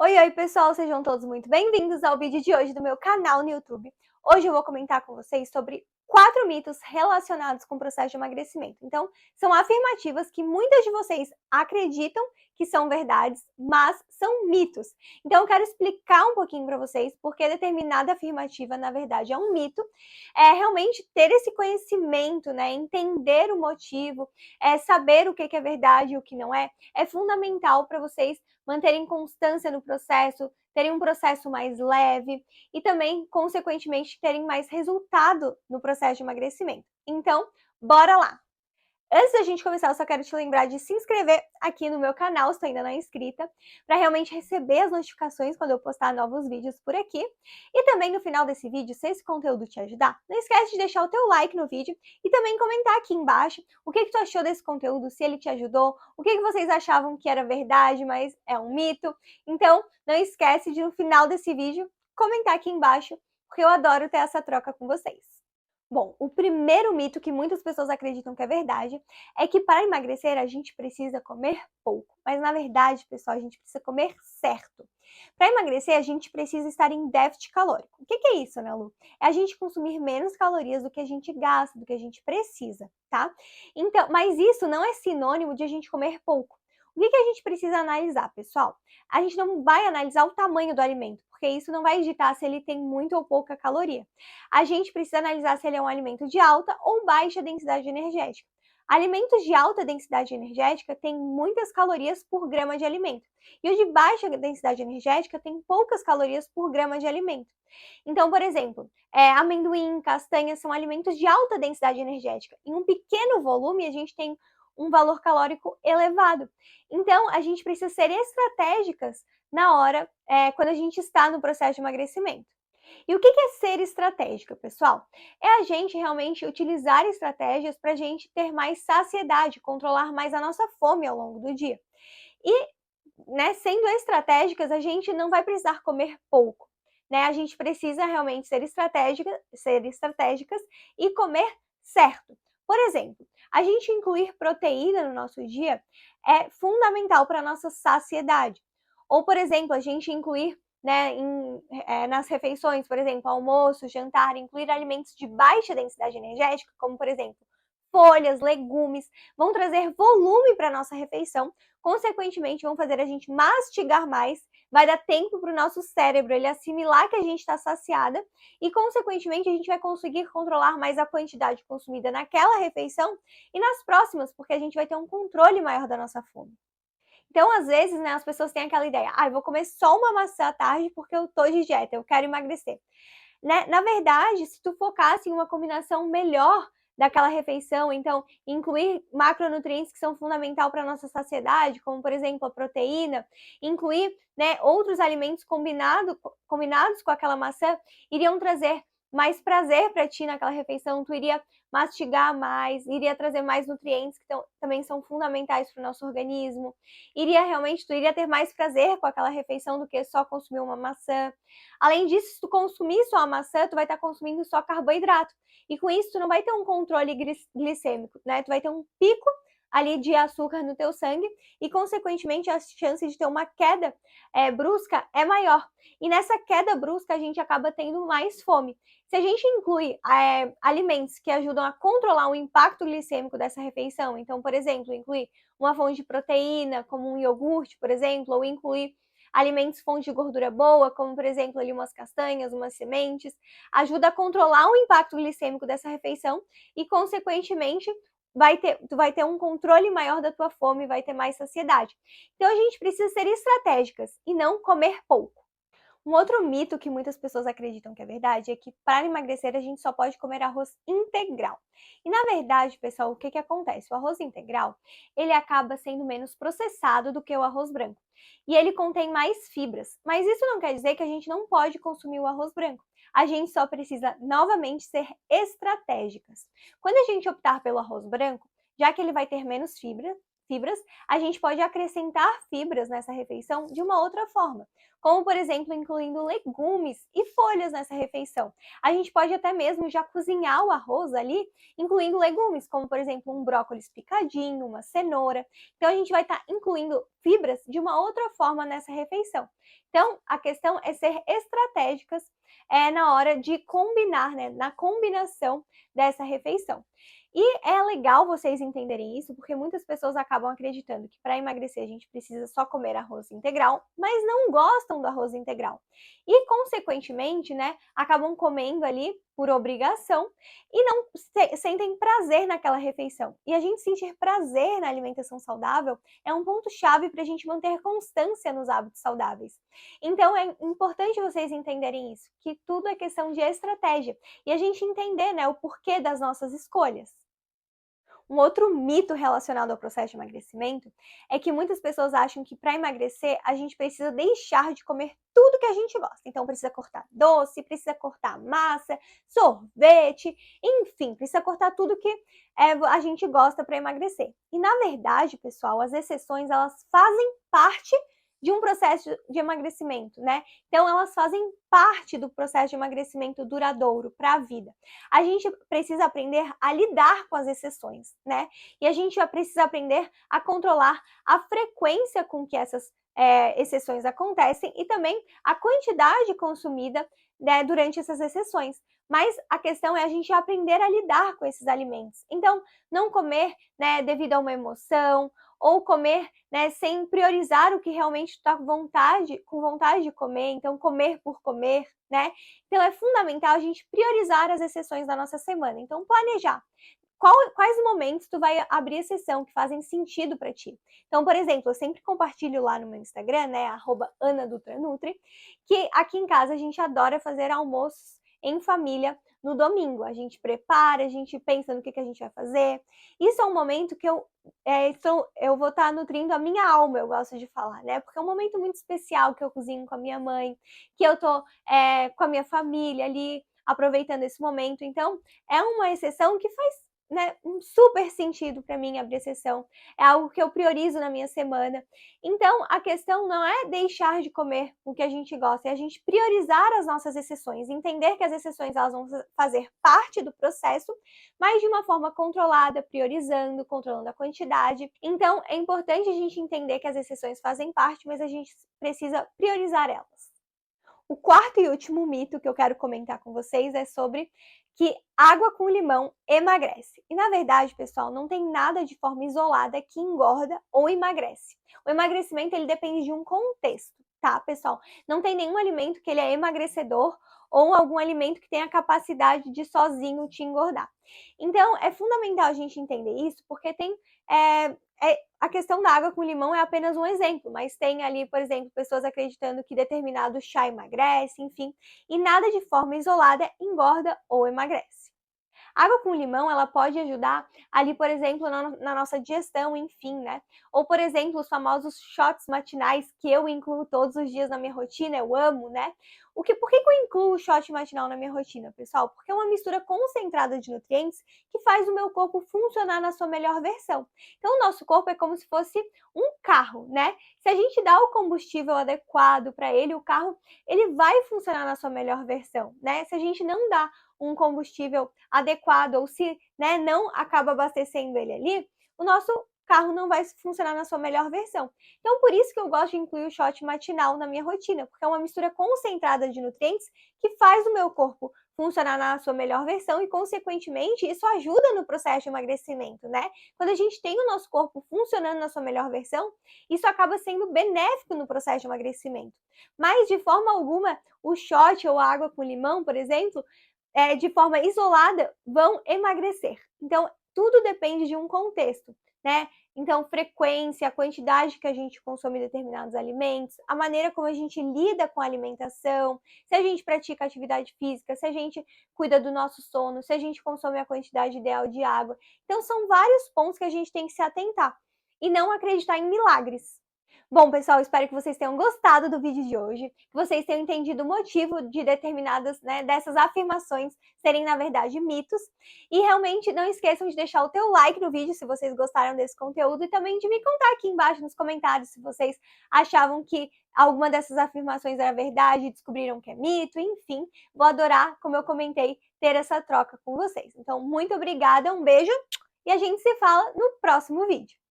Oi, pessoal, sejam todos muito bem-vindos ao vídeo de hoje do meu canal no YouTube. Hoje eu vou comentar com vocês sobre 4 mitos relacionados com o processo de emagrecimento. Então, são afirmativas que muitas de vocês acreditam que são verdades, mas são mitos. Então, eu quero explicar um pouquinho para vocês porque determinada afirmativa, na verdade, é um mito. É realmente ter esse conhecimento, né, entender o motivo, saber o que é verdade e o que não é fundamental para vocês manterem constância no processo, terem um processo mais leve e também, consequentemente, terem mais resultado no processo de emagrecimento. Então, bora lá! Antes da gente começar, eu só quero te lembrar de se inscrever aqui no meu canal, se tu ainda não é inscrita, para realmente receber as notificações quando eu postar novos vídeos por aqui. E também no final desse vídeo, se esse conteúdo te ajudar, não esquece de deixar o teu like no vídeo e também comentar aqui embaixo o que tu achou desse conteúdo, se ele te ajudou, o que vocês achavam que era verdade, mas é um mito. Então, não esquece de no final desse vídeo comentar aqui embaixo, porque eu adoro ter essa troca com vocês. Bom, o primeiro mito que muitas pessoas acreditam que é verdade é que para emagrecer a gente precisa comer pouco. Mas na verdade, pessoal, a gente precisa comer certo. Para emagrecer, a gente precisa estar em déficit calórico. O que é isso, né, Lu? É a gente consumir menos calorias do que a gente gasta, do que a gente precisa, tá? Então, mas isso não é sinônimo de a gente comer pouco. O que a gente precisa analisar, pessoal? A gente não vai analisar o tamanho do alimento, porque isso não vai ditar se ele tem muita ou pouca caloria. A gente precisa analisar se ele é um alimento de alta ou baixa densidade energética. Alimentos de alta densidade energética têm muitas calorias por grama de alimento. E o de baixa densidade energética tem poucas calorias por grama de alimento. Então, por exemplo, amendoim, castanha são alimentos de alta densidade energética. Em um pequeno volume, a gente tem um valor calórico elevado. Então, a gente precisa ser estratégicas na hora, quando a gente está no processo de emagrecimento. E o que é ser estratégica, pessoal? É a gente realmente utilizar estratégias para a gente ter mais saciedade, controlar mais a nossa fome ao longo do dia. E, né, sendo estratégicas, a gente não vai precisar comer pouco. Né? A gente precisa realmente ser estratégicas e comer certo. Por exemplo, a gente incluir proteína no nosso dia é fundamental para a nossa saciedade. Ou, por exemplo, a gente incluir, né, nas refeições, por exemplo, almoço, jantar, incluir alimentos de baixa densidade energética, como, por exemplo, folhas, legumes, vão trazer volume para a nossa refeição, consequentemente vão fazer a gente mastigar mais, vai dar tempo para o nosso cérebro ele assimilar que a gente está saciada e, consequentemente, a gente vai conseguir controlar mais a quantidade consumida naquela refeição e nas próximas, porque a gente vai ter um controle maior da nossa fome. Então, às vezes, né, as pessoas têm aquela ideia, eu vou comer só uma maçã à tarde porque eu tô de dieta, eu quero emagrecer. Né? Na verdade, se tu focasse em uma combinação melhor daquela refeição, então incluir macronutrientes que são fundamentais para a nossa saciedade, como por exemplo a proteína, incluir, né, outros alimentos combinados com aquela maçã, iriam trazer mais prazer para ti naquela refeição, tu iria mastigar mais, iria trazer mais nutrientes que também são fundamentais para o nosso organismo, tu iria ter mais prazer com aquela refeição do que só consumir uma maçã. Além disso, se tu consumir só a maçã, tu vai estar consumindo só carboidrato. E com isso, tu não vai ter um controle glicêmico, né? Tu vai ter um pico ali de açúcar no teu sangue e, consequentemente, a chance de ter uma queda brusca é maior. E nessa queda brusca, a gente acaba tendo mais fome. Se a gente inclui alimentos que ajudam a controlar o impacto glicêmico dessa refeição, então, por exemplo, incluir uma fonte de proteína, como um iogurte, por exemplo, ou incluir alimentos fonte de gordura boa, como por exemplo ali umas castanhas, umas sementes, ajuda a controlar o impacto glicêmico dessa refeição e, consequentemente, tu vai ter um controle maior da tua fome, vai ter mais saciedade. Então a gente precisa ser estratégicas e não comer pouco. Um outro mito que muitas pessoas acreditam que é verdade é que para emagrecer a gente só pode comer arroz integral. E na verdade, pessoal, o que acontece? O arroz integral, ele acaba sendo menos processado do que o arroz branco. E ele contém mais fibras. Mas isso não quer dizer que a gente não pode consumir o arroz branco. A gente só precisa, novamente, ser estratégicas. Quando a gente optar pelo arroz branco, já que ele vai ter menos fibras, a gente pode acrescentar fibras nessa refeição de uma outra forma, como por exemplo, incluindo legumes e folhas nessa refeição. A gente pode até mesmo já cozinhar o arroz ali, incluindo legumes, como por exemplo um brócolis picadinho, uma cenoura. Então a gente vai estar incluindo fibras de uma outra forma nessa refeição. Então a questão é ser estratégicas na hora de combinar, né, na combinação dessa refeição. E é legal vocês entenderem isso, porque muitas pessoas acabam acreditando que para emagrecer a gente precisa só comer arroz integral, mas não gostam do arroz integral. E, consequentemente, né, acabam comendo ali por obrigação e não sentem prazer naquela refeição. E a gente sentir prazer na alimentação saudável é um ponto-chave para a gente manter constância nos hábitos saudáveis. Então, é importante vocês entenderem isso, que tudo é questão de estratégia e a gente entender, né, o porquê das nossas escolhas. Um outro mito relacionado ao processo de emagrecimento é que muitas pessoas acham que para emagrecer a gente precisa deixar de comer tudo que a gente gosta. Então precisa cortar doce, precisa cortar massa, sorvete, enfim, precisa cortar tudo que a gente gosta para emagrecer. E na verdade, pessoal, as exceções elas fazem parte de um processo de emagrecimento, né? Então elas fazem parte do processo de emagrecimento duradouro para a vida. A gente precisa aprender a lidar com as exceções, né? E a gente precisa aprender a controlar a frequência com que essas exceções acontecem e também a quantidade consumida, né, durante essas exceções. Mas a questão é a gente aprender a lidar com esses alimentos. Então, não comer, né, devido a uma emoção, ou comer, né, sem priorizar o que realmente está com vontade de comer, então comer por comer, né? Então é fundamental a gente priorizar as exceções da nossa semana. Então planejar. Quais momentos tu vai abrir exceção que fazem sentido para ti? Então, por exemplo, eu sempre compartilho lá no meu Instagram, né, @AnaDutraNutri, que aqui em casa a gente adora fazer almoços em família no domingo. A gente prepara, a gente pensa no que a gente vai fazer. Isso é um momento que eu vou estar nutrindo a minha alma, eu gosto de falar, né? Porque é um momento muito especial que eu cozinho com a minha mãe, que eu tô com a minha família ali, aproveitando esse momento. Então, é uma exceção que faz, né, um super sentido para mim abrir exceção. É algo que eu priorizo na minha semana. Então, a questão não é deixar de comer o que a gente gosta, é a gente priorizar as nossas exceções, entender que as exceções elas vão fazer parte do processo, mas de uma forma controlada, priorizando, controlando a quantidade. Então, é importante a gente entender que as exceções fazem parte, mas a gente precisa priorizar elas. O quarto e último mito que eu quero comentar com vocês é sobre que água com limão emagrece. E na verdade, pessoal, não tem nada de forma isolada que engorda ou emagrece. O emagrecimento ele depende de um contexto, tá, pessoal? Não tem nenhum alimento que ele é emagrecedor ou algum alimento que tenha a capacidade de sozinho te engordar. Então, é fundamental a gente entender isso, porque tem a questão da água com limão é apenas um exemplo, mas tem ali, por exemplo, pessoas acreditando que determinado chá emagrece, enfim, e nada de forma isolada engorda ou emagrece. Água com limão, ela pode ajudar ali, por exemplo, na nossa digestão, enfim, né? Ou, por exemplo, os famosos shots matinais, que eu incluo todos os dias na minha rotina, eu amo, né? Por que eu incluo o shot matinal na minha rotina, pessoal? Porque é uma mistura concentrada de nutrientes que faz o meu corpo funcionar na sua melhor versão. Então, o nosso corpo é como se fosse um carro, né? Se a gente dá o combustível adequado para ele, o carro, ele vai funcionar na sua melhor versão, né? Se a gente não dá um combustível adequado ou se, né, não acaba abastecendo ele ali, o nosso carro não vai funcionar na sua melhor versão. Então, por isso que eu gosto de incluir o shot matinal na minha rotina, porque é uma mistura concentrada de nutrientes que faz o meu corpo funcionar na sua melhor versão e, consequentemente, isso ajuda no processo de emagrecimento, né? Quando a gente tem o nosso corpo funcionando na sua melhor versão, isso acaba sendo benéfico no processo de emagrecimento. Mas, de forma alguma, o shot ou a água com limão, por exemplo, de forma isolada, vão emagrecer. Então, tudo depende de um contexto, né? Então, frequência, a quantidade que a gente consome determinados alimentos, a maneira como a gente lida com a alimentação, se a gente pratica atividade física, se a gente cuida do nosso sono, se a gente consome a quantidade ideal de água. Então, são vários pontos que a gente tem que se atentar e não acreditar em milagres. Bom, pessoal, espero que vocês tenham gostado do vídeo de hoje, que vocês tenham entendido o motivo de determinadas, dessas afirmações serem, na verdade, mitos. E realmente não esqueçam de deixar o teu like no vídeo se vocês gostaram desse conteúdo e também de me contar aqui embaixo nos comentários se vocês achavam que alguma dessas afirmações era verdade, descobriram que é mito, enfim. Vou adorar, como eu comentei, ter essa troca com vocês. Então, muito obrigada, um beijo e a gente se fala no próximo vídeo.